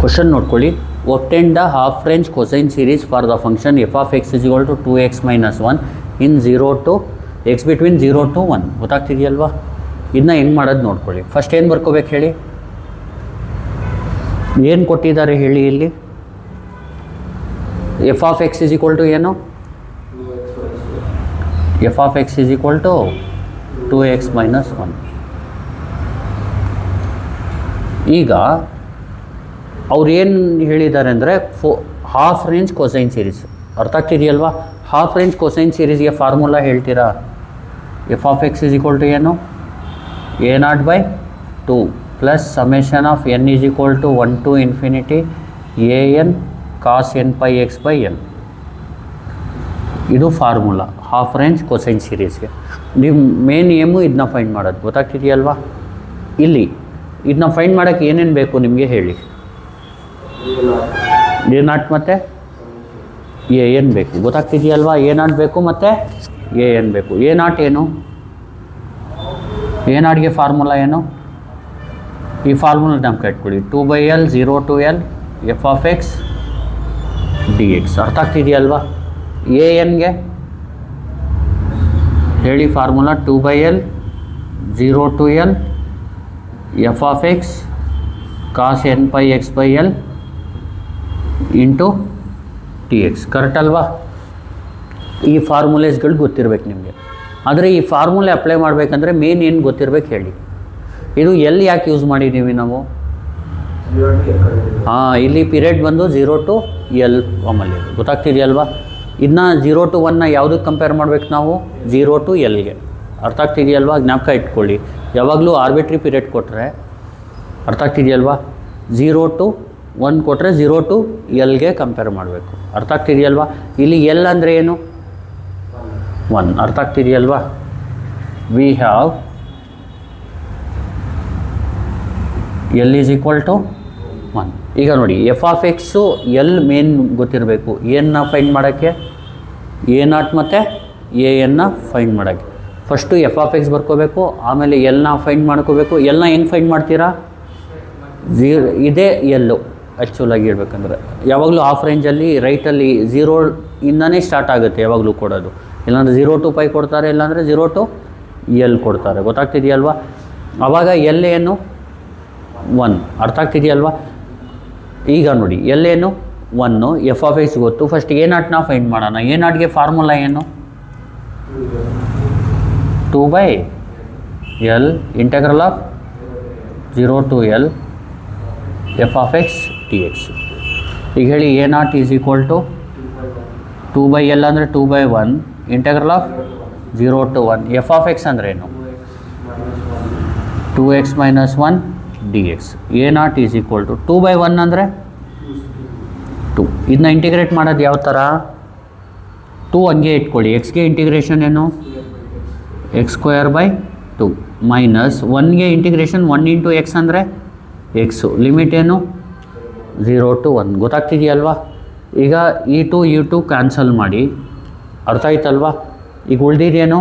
Question ನೋಡ್ಕೊಳ್ಳಿ. Obtain the half range cosine series for the function f of x is equal to 2x - 1 in 0 to x between 0 to 1. ಗೊತ್ತಾಗ್ತಿದೆಯಲ್ವಾ? ಇದನ್ನ ಹೆಂಗೆ ಮಾಡೋದು ನೋಡ್ಕೊಳ್ಳಿ. First ಏನು ಬರ್ಕೋಬೇಕು ಹೇಳಿ? ಏನು ಕೊಟ್ಟಿದ್ದಾರೆ ಹೇಳಿ ಇಲ್ಲಿ? F of x is equal to ಏನು? F of x is equal to 2x - 1. ಈಗ ಅವ್ರು ಏನು ಹೇಳಿದ್ದಾರೆ ಅಂದರೆ ಹಾಫ್ ರೇಂಜ್ ಕೊಸೈನ್ ಸೀರೀಸ್. ಅರ್ಥ ಆಗ್ತಿದೆಯಲ್ವಾ? ಹಾಫ್ ರೇಂಜ್ ಕೊಸೈನ್ ಸೀರೀಸ್ಗೆ ಫಾರ್ಮುಲಾ ಹೇಳ್ತೀರಾ? F of x is equal to ಏನು? a0/2 plus summation of n is equal to 1 to infinity an cos nπx/n. ಇದು ಫಾರ್ಮುಲಾ ಹಾಫ್ ರೇಂಜ್ ಕೊಸೈನ್ ಸೀರೀಸ್ಗೆ. ನೀವು main aim ಇದನ್ನ find ಮಾಡೋದು. ಗೊತ್ತಾಗ್ತಿದೆಯಲ್ವಾ? ಇಲ್ಲಿ ಇದನ್ನ ಫೈಂಡ್ ಮಾಡೋಕ್ಕೆ ಏನೇನು ಬೇಕು ನಿಮಗೆ ಹೇಳಿ? a0 ಮತ್ತು an ಬೇಕು. ಗೊತ್ತಾಗ್ತಿದೆಯಲ್ವಾ? a0 ಬೇಕು ಮತ್ತು an ಬೇಕು. a0 ಏನು? a0ಗೆ ಫಾರ್ಮುಲಾ ಏನು? ಈ ಫಾರ್ಮುಲಾ ನಮ್ಗೆ ಇಟ್ಕೊಳ್ಳಿ. 2/L 0 to L f of x d x. ಅರ್ಥ ಆಗ್ತಿದೆಯಲ್ವಾ? anಗೆ ಹೇಳಿ formula 2/L 0 to L f of x cos nπx/L into d x. Correct ಅಲ್ವಾ? ಈ ಫಾರ್ಮುಲೇಸ್ಗಳು ಗೊತ್ತಿರ್ಬೇಕು ನಿಮಗೆ. ಆದರೆ ಈ ಫಾರ್ಮುಲೆ ಅಪ್ಲೈ ಮಾಡಬೇಕಂದ್ರೆ ಮೇನ್ ಏನು ಗೊತ್ತಿರ್ಬೇಕು ಹೇಳಿ? ಇದು ಎಲ್ಲಿ ಯಾಕೆ ಯೂಸ್ ಮಾಡಿದ್ದೀವಿ ನಾವು? ಇಲ್ಲಿ ಪೀರಿಯಡ್ ಬಂದು 0 to L ಆಮೇಲೆ. ಗೊತ್ತಾಗ್ತಿದೆಯಲ್ವಾ? ಇದನ್ನ 0 to 1ನ ಯಾವುದಕ್ಕೆ ಕಂಪೇರ್ ಮಾಡ್ಬೇಕು ನಾವು? 0 to Lಗೆ. ಅರ್ಥ ಆಗ್ತಿದೆಯಲ್ವಾ? ಜ್ಞಾಪಕ ಇಟ್ಕೊಳ್ಳಿ. ಯಾವಾಗಲೂ ಆರ್ಬಿಟ್ರಿ ಪೀರಿಯಡ್ ಕೊಟ್ಟರೆ, ಅರ್ಥ ಆಗ್ತಿದೆಯಲ್ವಾ, 0 to 1 ಕೊಟ್ಟರೆ 0 to Lಗೆ ಕಂಪೇರ್ ಮಾಡಬೇಕು. ಅರ್ಥ ಆಗ್ತಿದೆಯಲ್ವಾ? ಇಲ್ಲಿ L ಅಂದರೆ ಏನು? 1. ಅರ್ಥ ಆಗ್ತಿದೆಯಲ್ವಾ? We have L is equal to 1. ಈಗ ನೋಡಿ, f of x L main ಗೊತ್ತಿರಬೇಕು. ಏನನ್ನ ಫೈಂಡ್ ಮಾಡೋಕ್ಕೆ? a0 ಮತ್ತು an ಫೈಂಡ್ ಮಾಡೋಕ್ಕೆ ಫಸ್ಟು ಎಫ್ ಆಫ್ ಎಕ್ಸ್ ಬರ್ಕೋಬೇಕು, ಆಮೇಲೆ Lನ ಫೈಂಡ್ ಮಾಡ್ಕೋಬೇಕು. Lನ ಹೆಂಗೆ ಫೈಂಡ್ ಮಾಡ್ತೀರಾ? ಇದೇ ಎಲ್ಲು ಆ್ಯಕ್ಚುಲಾಗಿ ಹೇಳ್ಬೇಕಂದ್ರೆ ಯಾವಾಗಲೂ ಹಾಫ್ ರೇಂಜಲ್ಲಿ ರೈಟಲ್ಲಿ 0 ಇಂದನೇ ಸ್ಟಾರ್ಟ್ ಆಗುತ್ತೆ ಯಾವಾಗಲೂ ಕೊಡೋದು. ಇಲ್ಲಾಂದರೆ 0 to π ಕೊಡ್ತಾರೆ, ಇಲ್ಲಾಂದರೆ 0 to L ಕೊಡ್ತಾರೆ. ಗೊತ್ತಾಗ್ತಿದೆಯಲ್ವಾ? ಆವಾಗ L ಏನು? 1. ಅರ್ಥ ಆಗ್ತಿದೆಯಲ್ವಾ? ಈಗ ನೋಡಿ, L ಏನು? 1. ಎಫ್ ಆಫ್ ಎಕ್ಸ್ ಗೊತ್ತು. ಫಸ್ಟ್ a0ನ ಫೈಂಡ್ ಮಾಡೋಣ. a0ಗೆ ಫಾರ್ಮುಲಾ ಏನು? 2/L integral of 0 to L f of x d x. ಈಗ ಹೇಳಿ, a0 is equal to 2/L ಅಂದರೆ 2/1 integral of 0 to 1 f of x ಅಂದರೆ ಏನು? 2x - 1 d x. a0 is equal to 2/1 ಅಂದರೆ 2. ಇದನ್ನ ಇಂಟಿಗ್ರೇಟ್ ಮಾಡೋದು ಯಾವ ಥರ? 2 ಹಂಗೆ ಇಟ್ಕೊಳ್ಳಿ. ಎಕ್ಸ್ಗೆ ಇಂಟಿಗ್ರೇಷನ್ ಏನು? x²/2 ಮೈನಸ್ 1ಗೆ ಇಂಟಿಗ್ರೇಷನ್ 1 ಇಂಟು ಎಕ್ಸ್ ಅಂದರೆ ಎಕ್ಸು. ಲಿಮಿಟ್ ಏನು? 0 to 1. ಗೊತ್ತಾಗ್ತಿದೆಯಲ್ವಾ? ಈಗ ಈ ಟು ಕ್ಯಾನ್ಸಲ್ ಮಾಡಿ. ಅರ್ಥ ಆಯ್ತಲ್ವಾ? ಈಗ ಉಳಿದಿದೇನು?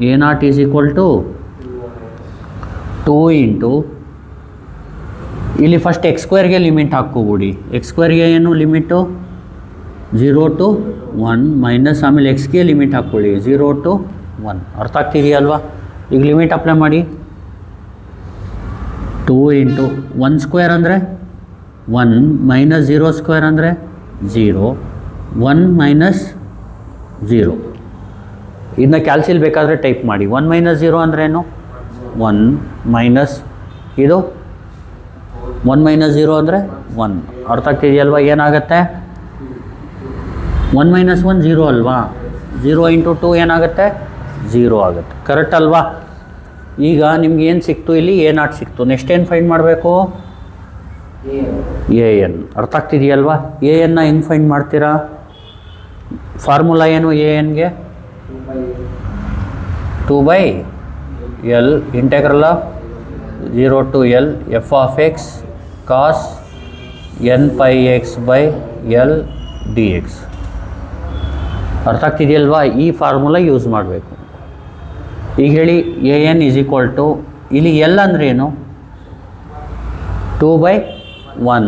a0 is equal to 2 into ಇಲ್ಲಿ ಫಸ್ಟ್ x²ಗೆ ಲಿಮಿಟ್ ಹಾಕ್ಕೋಬಿಡಿ. x²ಗೆ ಏನು ಲಿಮಿಟು? 0 to 1 ಮೈನಸ್ ಆಮೇಲೆ ಎಕ್ಸ್ಗೆ ಲಿಮಿಟ್ ಹಾಕ್ಕೊಳ್ಳಿ 0 to 1. ಅರ್ಥ ಆಗ್ತಿದೆಯಲ್ವಾ? ಈಗ ಲಿಮಿಟ್ ಅಪ್ಲೈ ಮಾಡಿ. 2 ಇಂಟು 1² ಅಂದರೆ 1 ಮೈನಸ್ 0² ಅಂದರೆ 0 1 ಮೈನಸ್ 0. ಇದನ್ನ ಕ್ಯಾಲ್ಸಿಲ್ ಬೇಕಾದರೆ ಟೈಪ್ ಮಾಡಿ. 1 - 0 ಅಂದ್ರೇನು? 1 ಮೈನಸ್ ಇದು 1 - 0 ಅಂದರೆ 1. ಅರ್ಥ ಆಗ್ತಿದೆಯಲ್ವಾ? ಏನಾಗುತ್ತೆ? 1 - 1 0 ಅಲ್ವಾ? 0 ಇಂಟು 2 ಏನಾಗುತ್ತೆ? 0 ಆಗುತ್ತೆ. ಕರೆಕ್ಟ್ ಅಲ್ವಾ? ಈಗ ನಿಮ್ಗೆ ಏನು ಸಿಕ್ತು? ಇಲ್ಲಿ a0 ಸಿಕ್ತು. ನೆಕ್ಸ್ಟ್ ಏನು ಫೈಂಡ್ ಮಾಡಬೇಕು? an. ಅರ್ಥ ಆಗ್ತಿದೆಯಲ್ವಾ? anನ ಹೆಂಗೆ ಫೈಂಡ್ ಮಾಡ್ತೀರಾ? ಫಾರ್ಮುಲಾ ಏನು anಗೆ? 2/L integral of 0 to L f of x cos nπx/L d x. ಅರ್ಥ ಆಗ್ತಿದೆಯಲ್ವಾ? ಈ ಫಾರ್ಮುಲಾ ಯೂಸ್ ಮಾಡಬೇಕು. ಈಗ ಹೇಳಿ, an ಈಸ್ ಈಕ್ವಲ್ ಟು ಇಲ್ಲಿ L ಅಂದರೆ ಏನು? 2/1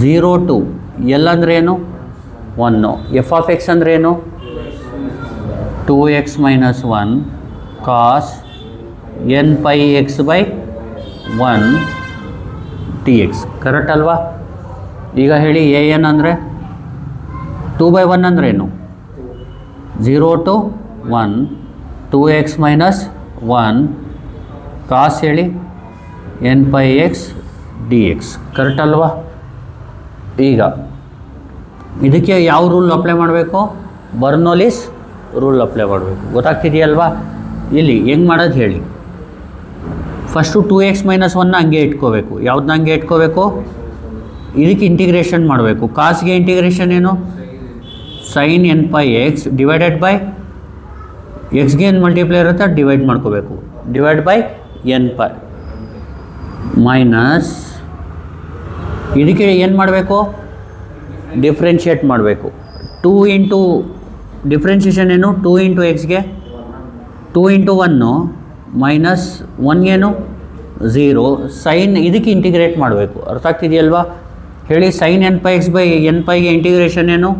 0 to ಎಲ್ ಅಂದರೆ ಏನು 1. ಎಫ್ ಆಫ್ ಎಕ್ಸ್ ಅಂದರೆ ಏನು 2x - 1 cos n pi x by 1 dx. Correct ಅಲ್ವಾ? ಈಗ ಹೇಳಿ ಎ ಎನ್ ಅಂದರೆ 2/1 ಅಂದರೆ ಏನು 0 to 1 2x - 1 cos ಹೇಳಿ n pi x dx. Correct ಅಲ್ವಾ? ಈಗ ಇದಕ್ಕೆ ಯಾವ ರೂಲ್ ಅಪ್ಲೈ ಮಾಡಬೇಕು? ಬರ್ನೋಲಿಸ್ ರೂಲ್ ಅಪ್ಲೈ ಮಾಡಬೇಕು. ಗೊತ್ತಾಗ್ತಿದೆಯಲ್ವಾ? ಇಲ್ಲಿ ಹೆಂಗೆ ಮಾಡೋದು ಹೇಳಿ. ಫಸ್ಟು 2x - 1ನ ಹಂಗೆ ಇಟ್ಕೋಬೇಕು. ಯಾವುದನ್ನ ಹಂಗೆ ಇಟ್ಕೋಬೇಕು? ಇದಕ್ಕೆ ಇಂಟಿಗ್ರೇಷನ್ ಮಾಡಬೇಕು. ಕಾಸ್ಗೆ ಇಂಟಿಗ್ರೇಷನ್ ಏನು sin n pi x divided by ಎಕ್ಸ್ಗೆ ಏನು ಮಲ್ಟಿಪ್ಲೈ ಇರುತ್ತೆ ಡಿವೈಡ್ ಮಾಡ್ಕೋಬೇಕು. Divide by n pi minus ಇದಕ್ಕೆ ಏನು ಮಾಡಬೇಕು? ಡಿಫ್ರೆನ್ಷಿಯೇಟ್ ಮಾಡಬೇಕು. 2 ಇಂಟು ಡಿಫ್ರೆನ್ಷಿಯೇಷನ್ ಏನು 2 ಇಂಟು ಎಕ್ಸ್ಗೆ 2 ಇಂಟು 1 ಮೈನಸ್ 1 ಏನು 0 ಸೈನ್ ಇದಕ್ಕೆ ಇಂಟಿಗ್ರೇಟ್ ಮಾಡಬೇಕು. ಅರ್ಥ ಆಗ್ತಿದೆಯಲ್ವಾ? ಹೇಳಿ sin n pi x by n ಪೈಗೆ ಇಂಟಿಗ್ರೇಷನ್ ಏನು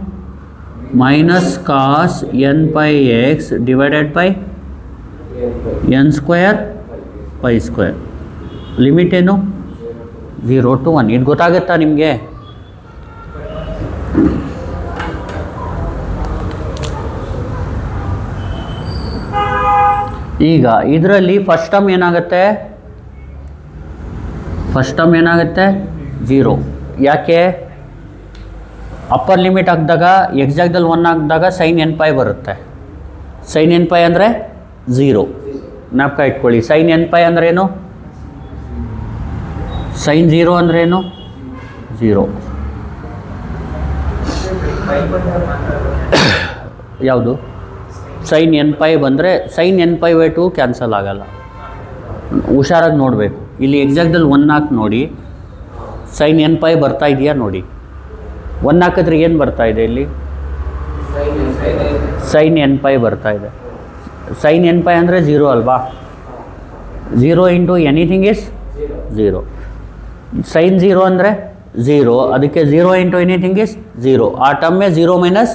minus cos n pi x divided by n square pi square. Limit ಏನು 0 to 1. ಇದು ಗೊತ್ತಾಗುತ್ತಾ ನಿಮಗೆ? ಈಗ ಇದರಲ್ಲಿ ಫಸ್ಟ್ ಟರ್ಮ್ ಏನಾಗುತ್ತೆ? ಫಸ್ಟ್ ಟರ್ಮ್ ಏನಾಗುತ್ತೆ 0. ಯಾಕೆ? ಅಪ್ಪರ್ ಲಿಮಿಟ್ ಹಾಕಿದಾಗ ಎಕ್ಸಾಕ್ಟಲ್ಲಿ 1 ಹಾಕಿದಾಗ sin n pi ಬರುತ್ತೆ. sin n pi ಅಂದರೆ 0. ಜ್ಞಾಪಕ ಇಟ್ಕೊಳ್ಳಿ. sin n pi ಅಂದ್ರೇನು? sin 0 ಅಂದ್ರೇನು 0. ಯಾವುದು? sin n pi ಬಂದರೆ sin n pi by 2 cancel ಆಗಲ್ಲ. ಹುಷಾರಾಗಿ ನೋಡಬೇಕು. ಇಲ್ಲಿ ಎಕ್ಸಾಕ್ಟಲ್ಲಿ 1 ಹಾಕಿ ನೋಡಿ sin n pi ಬರ್ತಾ ಇದೆಯಾ ನೋಡಿ. 1 ಹಾಕಿದ್ರೆ ಏನು ಬರ್ತಾ ಇದೆ ಇಲ್ಲಿ? sin n pi ಬರ್ತಾ ಇದೆ. sin n pi ಅಂದರೆ 0 ಅಲ್ವಾ? 0 ಇಂಟು ಎನಿಥಿಂಗ್ ಇಸ್ 0. sin 0 ಅಂದರೆ 0. ಅದಕ್ಕೆ 0 ಇಂಟು ಎನಿಥಿಂಗ್ ಇಸ್ 0. ಆ ಟರ್ಮೇ 0 ಮೈನಸ್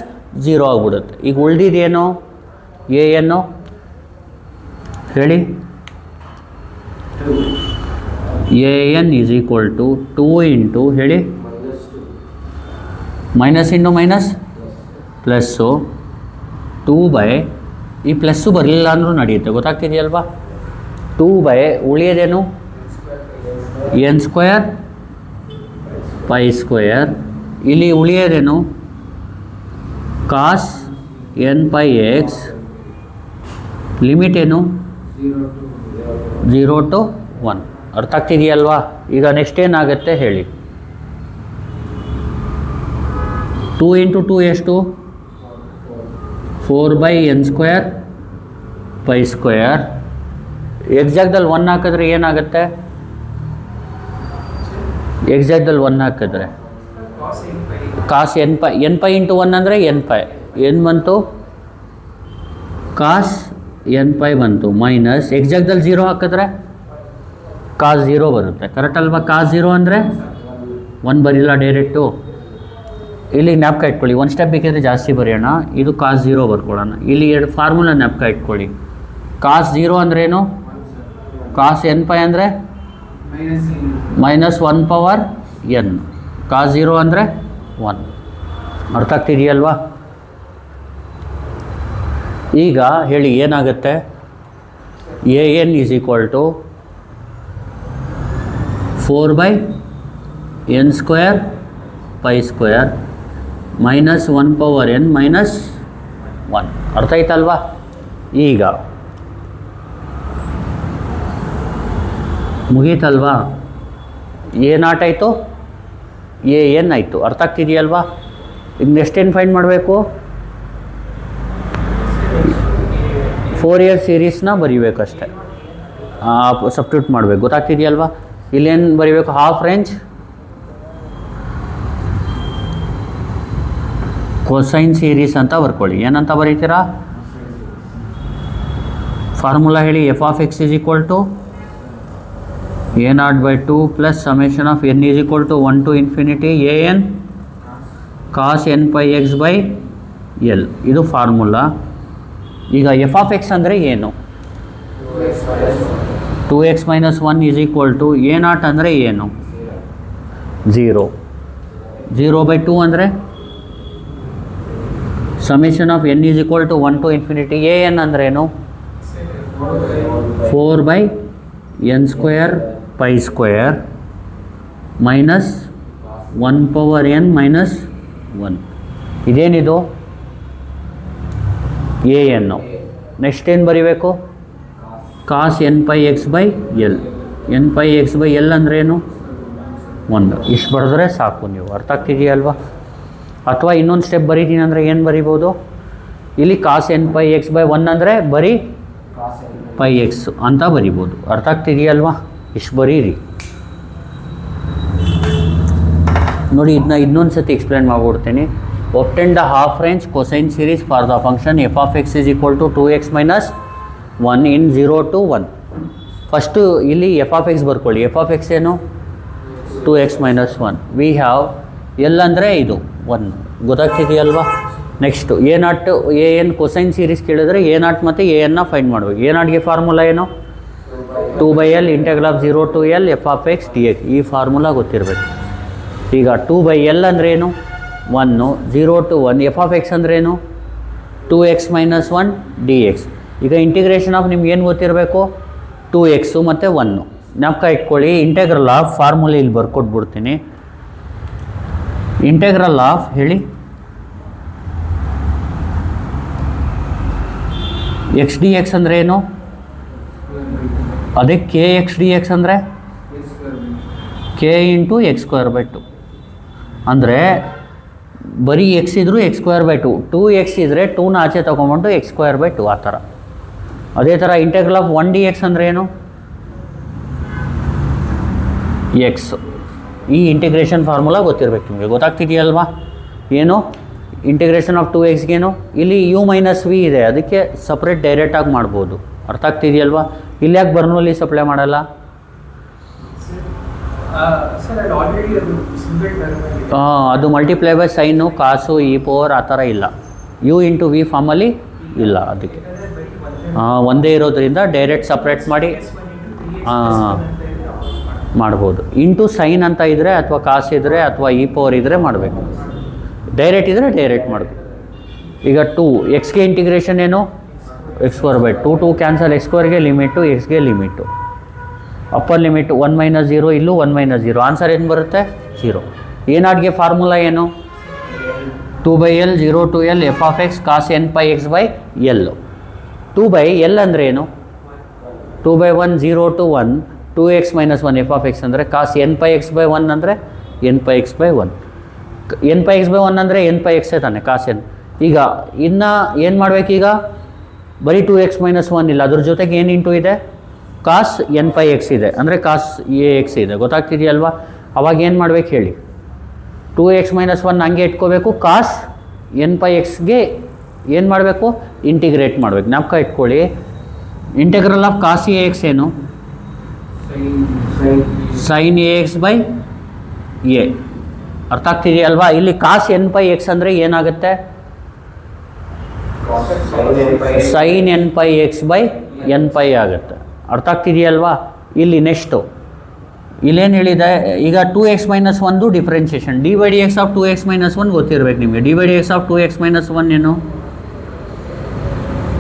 0 ಆಗಿಬಿಡುತ್ತೆ. ಈಗ ಉಳಿದಿದೇನು ಎ ಏನು ಹೇಳಿ? A n is equal to 2 into ಹೇಳಿ minus into minus plus 2 by ಈ ಪ್ಲಸ್ಸು ಬರಲಿಲ್ಲ ಅಂದರೂ ನಡೆಯುತ್ತೆ. ಗೊತ್ತಾಗ್ತಿದೆಯಲ್ವಾ? 2 ಬೈ ಉಳಿಯೋದೇನು n ಸ್ಕ್ವೇರ್ ಪೈ ಸ್ಕ್ವೇರ್. ಇಲ್ಲಿ ಉಳಿಯೋದೇನು cos n pi x. Limit ಏನು 0 to 1. ಅರ್ಥ ಆಗ್ತಿದೆಯಲ್ವಾ? ಈಗ ನೆಕ್ಸ್ಟ್ ಏನಾಗುತ್ತೆ ಹೇಳಿ? 2 ಇಂಟು 2 ಎಷ್ಟು? 4 by n square pi square. Exactly 1 ಹಾಕಿದ್ರೆ ಏನಾಗುತ್ತೆ? ಎಕ್ಸಾಕ್ಟಲ್ಲಿ 1 ಹಾಕಿದ್ರೆ ಕಾಸ್ n pi ಇಂಟು 1 ಅಂದರೆ n pi. ಏನು ಬಂತು? ಕಾಸ್ n pi ಬಂತು ಮೈನಸ್ ಎಕ್ಸಾಕ್ಟಲ್ಲಿ 0 ಹಾಕಿದ್ರೆ ಕಾಸ್ 0 ಬರುತ್ತೆ. ಕರೆಕ್ಟ್ ಅಲ್ವಾ? ಕಾಸ್ 0 ಅಂದರೆ 1 ಬರೀಲ್ಲ ಡೈರೆಕ್ಟು. ಇಲ್ಲಿ ಜ್ಞಾಪಕ ಇಟ್ಕೊಳ್ಳಿ. 1 ಸ್ಟೆಪ್ ಬೇಕಿದ್ರೆ ಜಾಸ್ತಿ ಬರೆಯೋಣ. ಇದು ಕಾಸ್ 0 ಬರ್ಕೊಳ್ಳೋಣ. ಇಲ್ಲಿ 2 ಫಾರ್ಮುಲಾ ಜ್ಞಾಪಕ ಇಟ್ಕೊಳ್ಳಿ. ಕಾಸ್ 0 ಅಂದ್ರೇನು? ಕಾಸ್ n pi ಅಂದರೆ ಮೈನಸ್ 1 ಪವರ್ n. ಕಾಸ್ 0 ಅಂದರೆ 1. ಅರ್ಥ ಆಗ್ತಿದೆಯಲ್ವಾ? ಈಗ ಹೇಳಿ ಏನಾಗುತ್ತೆ? A n is equal to 4 by n square pi square minus 1 power n minus 1. ಅರ್ಥ ಆಯ್ತಲ್ವಾ? ಈಗ ಮುಗೀತಲ್ವಾ? ಎ ನಾಟ್ ಆಯಿತು, ಎ ಎನ್ ಆಯಿತು. ಅರ್ಥ ಆಗ್ತಿದೆಯಲ್ವಾ? ಈಗ ನೆಕ್ಸ್ಟ್ ಏನು ಫೈಂಡ್ ಮಾಡಬೇಕು? 4 ಇಯರ್ ಸೀರೀಸ್ನ ಬರೀಬೇಕಷ್ಟೆ. ಸಬ್ಸ್ಟಿಟ್ಯೂಟ್ ಮಾಡಬೇಕು. ಗೊತ್ತಾಗ್ತಿದೆಯಲ್ವಾ? ಇಲ್ಲೇನು ಬರೀಬೇಕು? ಹಾಫ್ ರೇಂಜ್ ಕೊಸೈನ್ ಸೀರೀಸ್ ಅಂತ ಬರ್ಕೊಳ್ಳಿ. ಏನಂತ ಬರೀತೀರಾ? ಫಾರ್ಮುಲಾ ಹೇಳಿ. F of x is equal to a naught by 2 plus summation of n is equal to 1 to infinity a n cos n pi x by l. ಇದು formula. ಈಗ f of x ಅಂದರೆ ಏನು? 2x minus 1 is equal to a naught ಅಂದರೆ ಏನು? 0. 0 by 2 ಅಂದರೆ summation of n is equal to 1 to infinity a n ಅಂದ್ರೇನು? 4 by n square pi square minus 1 power n minus 1. ಇದೇನಿದು? A ಎನ್ನು. Next ಏನು ಬರೀಬೇಕು? Cos n pi x by l. N pi x by l ಅಂದ್ರೇನು? 1. ಇಷ್ಟು ಬರೆದ್ರೆ ಸಾಕು. ನೀವು ಅರ್ಥ ಆಗ್ತಿದೆಯಲ್ವಾ? ಅಥವಾ ಇನ್ನೊಂದು ಸ್ಟೆಪ್ ಬರೀತೀನಿ ಅಂದರೆ ಏನು ಬರಿಬೋದು? ಇಲ್ಲಿ cos n pi x by 1 ಅಂದರೆ ಬರೀ ಪೈ ಎಕ್ಸ್ ಅಂತ ಬರಿಬೋದು. ಅರ್ಥ ಆಗ್ತಿದೆಯಲ್ವಾ? ಇಷ್ಟು ಬರೀರಿ. ನೋಡಿ, ಇದನ್ನ ಇನ್ನೊಂದು ಸತಿ ಎಕ್ಸ್ಪ್ಲೇನ್ ಮಾಡಿಬಿಡ್ತೀನಿ. Obtain the half range cosine series for the function f of x is equal to 2x minus 1 in 0 to 1. First ಇಲ್ಲಿ ಎಫ್ ಆಫ್ ಎಕ್ಸ್ ಬರ್ಕೊಳ್ಳಿ. ಎಫ್ ಆಫ್ ಎಕ್ಸ್ ಏನು? 2x minus 1. We have L ಅಂದರೆ ಇದು 1. ಗೊತ್ತಾಗ್ತಿದೆಯಲ್ವಾ? Next a naught a n cosine series ಕೇಳಿದ್ರೆ a naught ಮತ್ತು a ಎನ್ನ find ಮಾಡಬೇಕು. ಎ ನಾಟ್ಗೆ ಫಾರ್ಮುಲಾ ಏನು? 2 by l integral of 0 to l f of x d x. ಈ ಫಾರ್ಮುಲಾ ಗೊತ್ತಿರಬೇಕು. ಈಗ 2 ಬೈ ಎಲ್ ಅಂದ್ರೇನು? 1. 0 ಟು 1 ಎಫ್ ಆಫ್ ಎಕ್ಸ್ ಅಂದ್ರೇನು? 2x minus 1 d X. ಈಗ ಇಂಟಿಗ್ರೇಷನ್ ಆಫ್ ನಿಮ್ಗೆ ಏನು ಗೊತ್ತಿರಬೇಕು? 2x ಮತ್ತು 1. ಜ್ಞಾಪಕ ಇಟ್ಕೊಳ್ಳಿ. ಇಂಟೆಗ್ರಲ್ ಆಫ್ ಫಾರ್ಮುಲಾ ಇಲ್ಲಿ ಬರ್ಕೊಟ್ಬಿಡ್ತೀನಿ. ಇಂಟೆಗ್ರಲ್ ಆಫ್ ಹೇಳಿ ಎಕ್ಸ್ ಡಿ ಎಕ್ಸ್ ಅಂದರೆ ಏನು? ಅದೇ ಕೆ ಎಕ್ಸ್ ಡಿ ಎಕ್ಸ್ ಅಂದರೆ K into X square by 2. ಅಂದರೆ ಬರೀ ಎಕ್ಸ್ ಇದ್ದರೂ ಎಕ್ಸ್ ಸ್ಕ್ವೇರ್ ಬೈ 2. 2x ಇದ್ದರೆ 2ನ ಆಚೆ ತೊಗೊಂಬಿಟ್ಟು ಎಕ್ಸ್ ಸ್ಕ್ವೇರ್ ಬೈ 2 ಆ ಥರ. ಅದೇ ಥರ ಇಂಟೆಗ್ರಲ್ ಆಫ್ 1 ಡಿ ಎಕ್ಸ್ ಅಂದರೆ ಏನು? ಎಕ್ಸ್. ಈ ಇಂಟಿಗ್ರೇಷನ್ ಫಾರ್ಮುಲಾ ಗೊತ್ತಿರಬೇಕು ನಿಮಗೆ. ಗೊತ್ತಾಗ್ತಿದೆಯಲ್ವಾ? ಏನು? ಇಂಟಿಗ್ರೇಷನ್ ಆಫ್ 2xಗೇನು? ಇಲ್ಲಿ ಯು ಮೈನಸ್ ವಿ ಇದೆ, ಅದಕ್ಕೆ ಸಪ್ರೇಟ್ ಡೈರೆಕ್ಟಾಗಿ ಮಾಡ್ಬೋದು. ಅರ್ಥ ಆಗ್ತಿದೆಯಲ್ವಾ? ಇಲ್ಲಿ ಯಾಕೆ ಬರ್ನೂಲಿ ಸಪ್ಲೈ ಮಾಡಲ್ಲ? ಅದು ಮಲ್ಟಿಪ್ಲೈ ಬೈ ಸೈನು ಕಾಸು ಈ ಪವರ್ ಆ ಥರ ಇಲ್ಲ. ಯು ಇಂಟು ವಿ ಫಾರ್ಮಲ್ಲಿ ಇಲ್ಲ. ಅದಕ್ಕೆ ಒಂದೇ ಇರೋದ್ರಿಂದ ಡೈರೆಕ್ಟ್ ಸಪ್ರೇಟ್ ಮಾಡಿ ಮಾಡ್ಬೋದು. ಇಂಟು ಸೈನ್ ಅಂತ ಇದ್ದರೆ ಅಥವಾ ಕಾಸು ಇದ್ದರೆ ಅಥವಾ ಈ ಪವರ್ ಇದ್ದರೆ ಮಾಡಬೇಕು. ಡೈರೆಕ್ಟ್ ಇದ್ದರೆ ಡೈರೆಕ್ಟ್ ಮಾಡಬೇಕು. ಈಗ 2 ಎಕ್ಸ್ಗೆ ಇಂಟಿಗ್ರೇಷನ್ ಏನು? X square by 2 cancel. X ಸ್ಕ್ವೇರ್ಗೆ ಲಿಮಿಟು, ಎಕ್ಸ್ಗೆ ಲಿಮಿಟು. ಅಪ್ಪರ್ ಲಿಮಿಟ್ 1 ಮೈನಸ್ 0, ಇಲ್ಲೂ 1 ಮೈನಸ್ 0. ಆನ್ಸರ್ ಏನು ಬರುತ್ತೆ? 0. ಎ ನಾಟ್ಗೆ ಫಾರ್ಮುಲಾ ಏನು? 2 by l 0 to l f of x cos n pi x by l. 2 by l ಅಂದರೆ ಏನು? 2 by 1 0 to 1 2x minus 1 f of x ಅಂದರೆ cos n pi x by 1 ಅಂದರೆ n pi x by 1. N pi x by 1 ಅಂದರೆ n pi ಎಕ್ಸೇ ತಾನೆ, ಕಾಸ್ N. ಈಗ ಇನ್ನು ಏನು ಮಾಡಬೇಕೀಗ? ಬರೀ 2x ಮೈನಸ್ 1 ಇಲ್ಲ, ಅದ್ರ ಜೊತೆಗೆ ಏನು ಇಂಟು ಇದೆ? ಕಾಸ್ ಎನ್ ಪೈ ಎಕ್ಸ್ ಇದೆ, ಅಂದರೆ ಕಾಸ್ ಎ ಎಕ್ಸ್ ಇದೆ. ಗೊತ್ತಾಗ್ತಿದೆಯಲ್ವಾ? ಅವಾಗ ಏನು ಮಾಡ್ಬೇಕು ಹೇಳಿ? 2x ಮೈನಸ್ 1 ಹಂಗೆ ಇಟ್ಕೋಬೇಕು. ಕಾಸ್ ಎನ್ ಪೈ ಎಕ್ಸ್ಗೆ ಏನು ಮಾಡಬೇಕು? ಇಂಟಿಗ್ರೇಟ್ ಮಾಡಬೇಕು. ಜ್ಞಾಪಕ ಇಟ್ಕೊಳ್ಳಿ. Integral of cos a x ಏನು? Sine a x by a. ಅರ್ಥ ಆಗ್ತಿದೆಯಲ್ವಾ? ಇಲ್ಲಿ ಕಾಸ್ ಎನ್ ಪೈ ಎಕ್ಸ್ ಅಂದರೆ ಏನಾಗುತ್ತೆ? Sine n pi x by n pi ಆಗುತ್ತೆ. ಅರ್ಥ ಆಗ್ತಿದೆಯಲ್ವಾ? ಇಲ್ಲಿ ನೆಕ್ಸ್ಟು ಇಲ್ಲೇನು ಹೇಳಿದೆ? ಈಗ 2x minus 1 differentiation. D by d x of 2x minus 1 ಗೊತ್ತಿರಬೇಕು ನಿಮಗೆ. D by d x of 2x minus 1 ಏನು?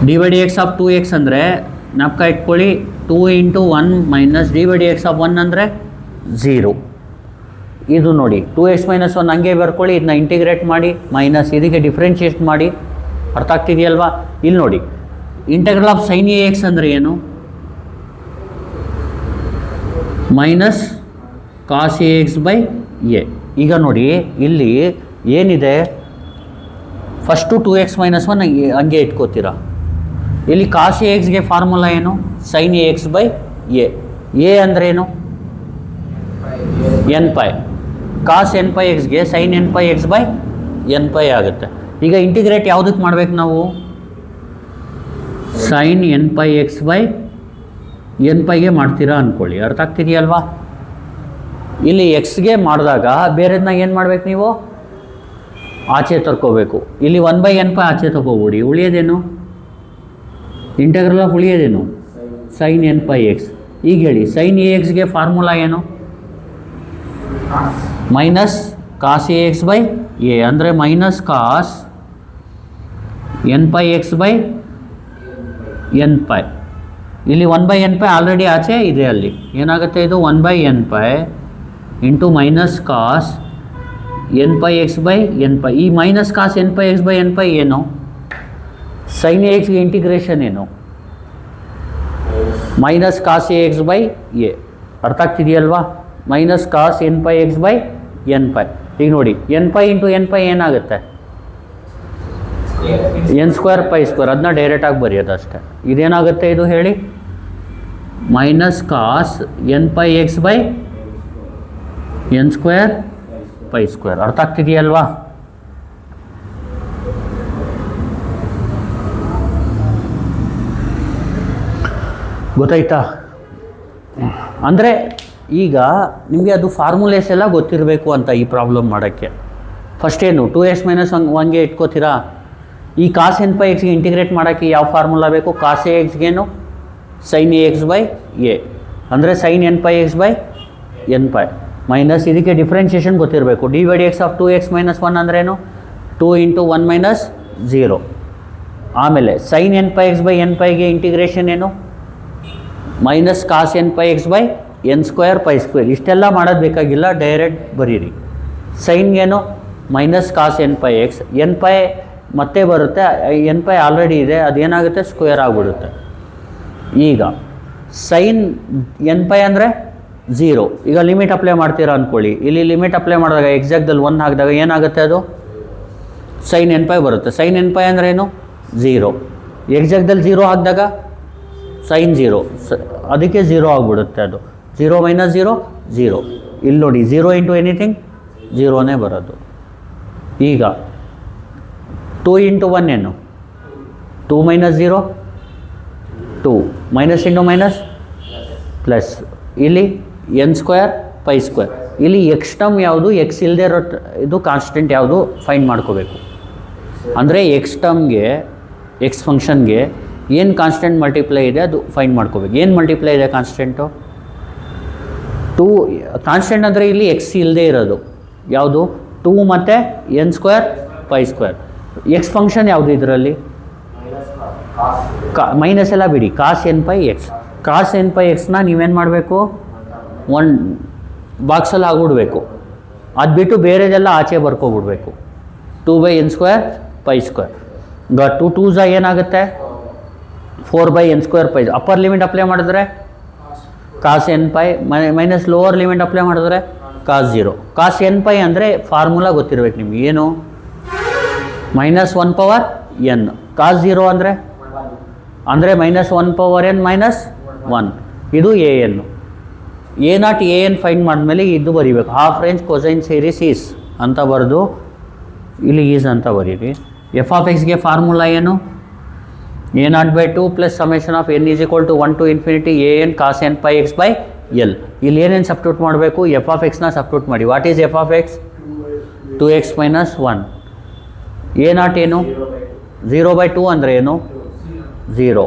D by d x of 2x ಅಂದರೆ ಜ್ಞಾಪಕ ಇಟ್ಕೊಳ್ಳಿ 2 into 1 minus D by d x of 1 ಅಂದರೆ 0. ಇದು ನೋಡಿ 2x ಮೈನಸ್ 1 ಹಂಗೆ ಬರ್ಕೊಳ್ಳಿ. ಇದನ್ನ ಇಂಟಿಗ್ರೇಟ್ ಮಾಡಿ ಮೈನಸ್ ಇದಕ್ಕೆ ಡಿಫ್ರೆನ್ಷಿಯೇಟ್ ಮಾಡಿ. ಅರ್ಥ ಆಗ್ತಿದೆಯಲ್ವಾ? ಇಲ್ಲಿ ನೋಡಿ integral of sine a x ಅಂದರೆ ಏನು? Minus cos a x by a. ಈಗ ನೋಡಿ ಇಲ್ಲಿ ಏನಿದೆ? ಫಸ್ಟು 2x ಮೈನಸ್ 1 ಹಂಗೆ ಇಟ್ಕೋತೀರಾ. ಇಲ್ಲಿ ಕಾಸ್ ಎ ಎಕ್ಸ್ಗೆ ಫಾರ್ಮುಲಾ ಏನು? Sine a x by a. A ಅಂದ್ರೇನು? N pi. Cos n pi ಎಕ್ಸ್ಗೆ sine n pi x by n pi ಆಗುತ್ತೆ. ಈಗ ಇಂಟಿಗ್ರೇಟ್ ಯಾವುದಕ್ಕೆ ಮಾಡ್ಬೇಕು ನಾವು? Sine n pi x by n ಪೈಗೆ ಮಾಡ್ತೀರಾ ಅಂದ್ಕೊಳ್ಳಿ, ಅರ್ಥ ಆಗ್ತಿದೆಯಲ್ವಾ? ಇಲ್ಲಿ ಎಕ್ಸ್ಗೆ ಮಾಡಿದಾಗ ಬೇರೆದನ್ನ ಏನು ಮಾಡ್ಬೇಕು ನೀವು? ಆಚೆ ತರ್ಕೋಬೇಕು. ಇಲ್ಲಿ 1/n ಪೈ ಆಚೆ ತಗೋಬಿಡಿ, ಉಳಿಯೋದೇನು? ಇಂಟೆಗ್ರಲ್ ಆಫ್ ಉಳಿಯೋದೇನು? sin n pi x. ಈಗ ಹೇಳಿ, sin a ಎಕ್ಸ್ಗೆ ಫಾರ್ಮುಲಾ ಏನು? Minus cos a x by a, ಅಂದರೆ minus cos n pi x by n pi. ಇಲ್ಲಿ 1/n ಪೈ ಆಲ್ರೆಡಿ ಆಚೆ ಇದೆ, ಅಲ್ಲಿ ಏನಾಗುತ್ತೆ? ಇದು 1/n pi into minus cos n pi x by n pi. ಈ minus cos n pi x by n pi ಏನು? Sine a ಎಕ್ಸ್ಗೆ integration ಏನು? Minus cos a x by a. ಅರ್ಥ ಆಗ್ತಿದೆಯಲ್ವಾ? Minus cos n pi x by n pi. ಈಗ ನೋಡಿ, n pi into n pi ಏನಾಗುತ್ತೆ? N square pi square. ಅದನ್ನ ಡೈರೆಕ್ಟಾಗಿ ಬರೆಯೋದು ಅಷ್ಟೇ. ಇದೇನಾಗುತ್ತೆ ಇದು ಹೇಳಿ? Minus cos n pi x by n square pi square. ಅರ್ಥ ಆಗ್ತಿದೆಯಲ್ವಾ? ಗೊತ್ತಾಯ್ತಾ? ಅಂದರೆ ಈಗ ನಿಮಗೆ ಅದು ಫಾರ್ಮುಲೇಸ್ ಎಲ್ಲ ಗೊತ್ತಿರಬೇಕು ಅಂತ ಈ ಪ್ರಾಬ್ಲಮ್ ಮಾಡೋಕ್ಕೆ. ಫಸ್ಟ್ ಏನು 2x ಮೈನಸ್ 1ಗೆ ಇಟ್ಕೋತೀರಾ? ಈ ಕಾಸ್ ಎನ್ ಪೈ ಎಕ್ಸ್ಗೆ ಇಂಟಿಗ್ರೇಟ್ ಮಾಡೋಕ್ಕೆ ಯಾವ ಫಾರ್ಮುಲಾ ಬೇಕು? ಕಾಸ್ ಎ ಎಕ್ಸ್ಗೇನು? Sine a x by a, ಅಂದರೆ sine n pi x by n pi minus ಇದಕ್ಕೆ ಡಿಫ್ರೆನ್ಷಿಯೇಷನ್ ಗೊತ್ತಿರಬೇಕು. D by d x of 2x minus 1 ಅಂದ್ರೇನು? 2 ಇಂಟು 1 ಮೈನಸ್ 0. ಆಮೇಲೆ sine n pi x by n ಪೈಗೆ integration ಏನು? Minus cos n pi x by n square pi square. ಇಷ್ಟೆಲ್ಲ ಮಾಡೋದು ಬೇಕಾಗಿಲ್ಲ, direct ಬರೀರಿ. ಸೈನ್ಗೇನು? Minus cos n pi x. N pi ಮತ್ತೆ ಬರುತ್ತೆ, ಎನ್ ಪೈ ಆಲ್ರೆಡಿ ಇದೆ, ಅದೇನಾಗುತ್ತೆ? ಸ್ಕ್ವೇರ್ ಆಗಿಬಿಡುತ್ತೆ. ಈಗ ಸೈನ್ ಎನ್ ಪೈ ಅಂದರೆ 0. ಈಗ ಲಿಮಿಟ್ ಅಪ್ಲೈ ಮಾಡ್ತೀರಾ ಅಂದ್ಕೊಳ್ಳಿ. ಇಲ್ಲಿ ಲಿಮಿಟ್ ಅಪ್ಲೈ ಮಾಡಿದಾಗ ಎಕ್ಸಾಕ್ಟಲ್ಲಿ 1 ಹಾಕಿದಾಗ ಏನಾಗುತ್ತೆ? ಅದು ಸೈನ್ ಎನ್ ಪೈ ಬರುತ್ತೆ. ಸೈನ್ ಎನ್ ಪೈ ಅಂದರೆ ಏನು? 0. ಎಕ್ಸಾಕ್ಟಲ್ಲಿ 0 ಹಾಕಿದಾಗ ಸೈನ್ 0, ಅದಕ್ಕೆ 0 ಆಗಿಬಿಡುತ್ತೆ. ಅದು 0 ಮೈನಸ್ 0 0. ಇಲ್ಲಿ ನೋಡಿ, 0 ಇಂಟು ಎನಿಥಿಂಗ್ 0ನೇ ಬರೋದು. ಈಗ 2 ಇಂಟು 1 ಏನು? 2 minus 0 2, minus into minus plus. ಇಲ್ಲಿ ಎನ್ ಸ್ಕ್ವೇರ್ ಪೈ ಸ್ಕ್ವೇರ್. ಇಲ್ಲಿ ಎಕ್ಸ್ ಟರ್ಮ್ ಯಾವುದು? ಎಕ್ಸ್ ಇಲ್ಲದೆ ಇರೋ ಇದು ಕಾನ್ಸ್ಟೆಂಟ್ ಯಾವುದು ಫೈಂಡ್ ಮಾಡ್ಕೋಬೇಕು. ಅಂದರೆ ಎಕ್ಸ್ ಟರ್ಮ್ಗೆ, ಎಕ್ಸ್ ಫಂಕ್ಷನ್ಗೆ ಏನು ಕಾನ್ಸ್ಟೆಂಟ್ ಮಲ್ಟಿಪ್ಲೈ ಇದೆ ಅದು ಫೈಂಡ್ ಮಾಡ್ಕೋಬೇಕು. ಏನು ಮಲ್ಟಿಪ್ಲೈ ಇದೆ ಕಾನ್ಸ್ಟೆಂಟು? 2. ಕಾನ್ಸ್ಟೆಂಟ್ ಅಂದರೆ ಇಲ್ಲಿ ಎಕ್ಸ್ ಇಲ್ಲದೆ ಇರೋದು ಯಾವುದು? 2 ಮತ್ತು n square pi square. X function ಯಾವುದು ಇದರಲ್ಲಿ? ಮೈನಸ್ ಎಲ್ಲ ಬಿಡಿ, cos n pi x. Cos n pi ಎಕ್ಸ್ನ ನೀವೇನು ಮಾಡಬೇಕು? 1 ಬಾಕ್ಸಲ್ಲಿ ಆಗಿಬಿಡ್ಬೇಕು. ಅದು ಬಿಟ್ಟು ಬೇರೆದೆಲ್ಲ ಆಚೆ ಬರ್ಕೊಬಿಡ್ಬೇಕು. 2/n square pi square. ಈಗ 2 2s ಏನಾಗುತ್ತೆ? 4/n square pi. Upper limit apply ಮಾಡಿದ್ರೆ cos n pi, minus lower limit apply ಮಾಡಿದ್ರೆ ಕಾಸ್ 0. ಕಾಸ್ ಎನ್ ಪೈ ಅಂದರೆ ಫಾರ್ಮುಲಾ ಗೊತ್ತಿರ್ಬೇಕು ನಿಮ್ಗೆ. ಏನು? Minus 1 power n. ಕಾಸ್ 0 ಅಂದರೆ ಮೈನಸ್ 1 ಪವರ್ n ಮೈನಸ್ 1. ಇದು a n. A naught a n find ಮಾಡಿದ್ಮೇಲೆ ಇದು ಬರೀಬೇಕು. Half range cosine series is ಅಂತ ಬರೆದು ಇಲ್ಲಿ ಈಸ್ ಅಂತ ಬರೀರಿ. ಎಫ್ ಆಫ್ ಎಕ್ಸ್ಗೆ ಫಾರ್ಮುಲಾ ಏನು? A naught by 2 plus summation of n is equal to 1 to infinity a n cos n pi x by l. ಇಲ್ಲಿ ಏನೇನು ಸಬ್ಸ್ಟಿಟ್ಯೂಟ್ ಮಾಡಬೇಕು? ಎಫ್ ಆಫ್ ಎಕ್ಸ್ನ ಸಬ್ಸ್ಟಿಟ್ಯೂಟ್ ಮಾಡಿ. What is f of x? 2x minus 1. A not ಏನು? 0/2 ಅಂದರೆ ಏನು? 0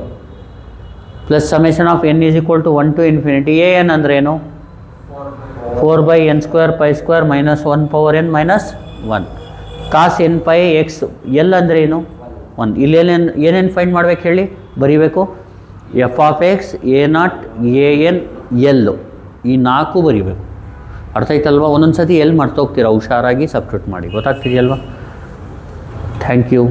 plus summation of n is equal to 1 to infinity a n ಅಂದರೆ ಏನು? 4/n square pi square minus 1 power n minus 1. Cos n pi x l ಅಂದರೆ ಏನು? 1. ಇಲ್ಲಿ ಏನೇನು find ಮಾಡ್ಬೇಕು ಹೇಳಿ? ಬರೀಬೇಕು. F of x, a naught, a n, l, ಈ 4 ಬರೀಬೇಕು. ಅರ್ಥ ಆಯ್ತಲ್ವಾ? ಒಂದೊಂದು ಸತಿ ಎಲ್ಲಿ ಮರ್ತೋಗ್ತೀರಾ, ಹುಷಾರಾಗಿ ಸಬ್ಸ್ಟಿಟ್ಯೂಟ್ ಮಾಡಿ. ಗೊತ್ತಾಗ್ತಿದೆಯಲ್ವಾ? Thank you.